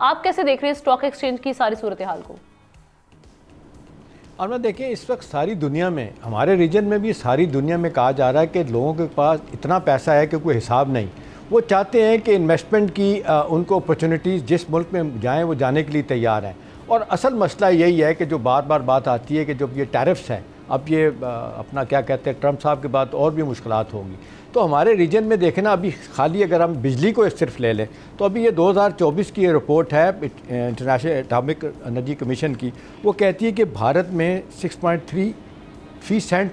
आप कैसे देख रहे हैं स्टॉक एक्सचेंज की सारी सूरत हाल को? और मैं देखिए इस वक्त सारी दुनिया में, हमारे रीजन में भी सारी दुनिया में कहा जा रहा है कि लोगों के पास इतना पैसा है कि कोई हिसाब नहीं। वो चाहते हैं कि इन्वेस्टमेंट की उनको अपॉर्चुनिटीज़ जिस मुल्क में जाएं वो जाने के लिए तैयार हैं। और असल मसला यही है कि जो बार बार बात आती है कि जब ये टैरिफ्स हैं, अब ये अपना क्या कहते हैं ट्रम्प साहब के बाद और भी मुश्किलात होंगी। तो हमारे रीजन में देखें ना, अभी खाली अगर हम बिजली को सिर्फ ले लें तो अभी ये 2024 की ये रिपोर्ट है इंटरनेशनल एटॉमिक एनर्जी कमीशन की। वो कहती है कि भारत में 6.3 सेंट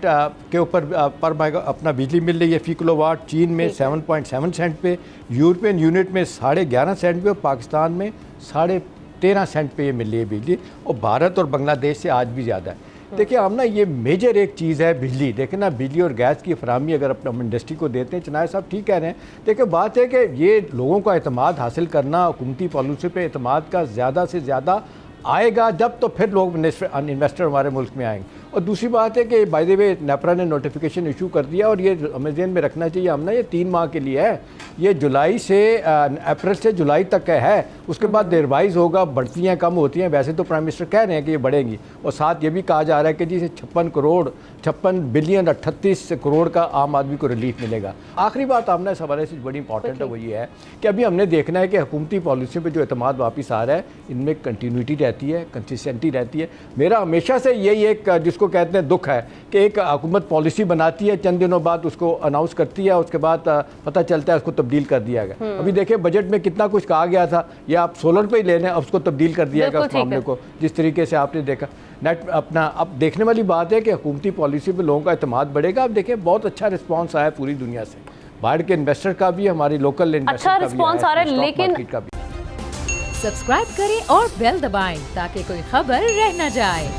के ऊपर पर अपना बिजली मिल रही है फ़ी किलोवाट, चीन में 7.7 सेंट पे, यूरोपियन यूनिट में 11.5 सेंट पे और पाकिस्तान में 13.5 सेंट पे ये मिल रही है बिजली, और भारत और बांग्लादेश से आज भी ज़्यादा है। देखिए हम ना, ये मेजर एक चीज़ है बिजली। देखिए ना, बिजली और गैस की फराहमी अगर अपने इंडस्ट्री को देते हैं, चनाय साहब ठीक कह रहे हैं। देखिए बात है कि ये लोगों का एतमाद हासिल करना, हुकूमती पॉलिसी पे एतमाद का ज़्यादा से ज़्यादा आएगा जब, तो फिर लोग इन्वेस्टर हमारे मुल्क में आएंगे। और दूसरी बात है कि बाय द वे नेपरा ने नोटिफिकेशन इशू कर दिया, और ये अमेजन में रखना चाहिए हम ना, ये 3 माह के लिए है। ये जुलाई से अप्रैल से जुलाई तक का है, उसके बाद रिवाइज होगा, बढ़तियाँ कम होती हैं। वैसे तो प्राइम मिनिस्टर कह रहे हैं कि ये बढ़ेंगी, और साथ ये भी कहा जा रहा है कि जी 56 बिलियन 38 करोड़ का आम आदमी को रिलीफ मिलेगा। आखिरी बात आमना इस हवाले से बड़ी इंपॉर्टेंट है, वो ये है कि अभी हमने देखना है कि हुकूमती पॉलिसी पर जो एतमाद वापस आ रहा है, इनमें कंटिन्यूटी रहती है, कंसिस्टेंटी रहती है। मेरा हमेशा से यही एक जिसको कहते हैं दुख है कि एक हुकूमत पॉलिसी बनाती है, चंद दिनों बाद उसको अनाउंस करती है, उसके बाद पता चलता है उसको तब्दील कर दिया गया। अभी देखिए बजट में कितना कुछ कहा गया था, ये आप सोलर पे ही ले लें, अब उसको तब्दील कर दिया गया उस मामले को, जिस तरीके से आपने देखा नेट अपना। अब देखने वाली बात है कि हुकूमती पॉलिसी पे लोगों का एतमाद बढ़ेगा। अब देखिए बहुत अच्छा रिस्पॉन्स आया पूरी दुनिया से, बाहर के इन्वेस्टर का भी, हमारी लोकल इन्वेस्टर अच्छा रिस्पॉन्स आ रहा है, लेकिन सब्सक्राइब करें और बेल दबाएं ताकि कोई खबर रह न जाए।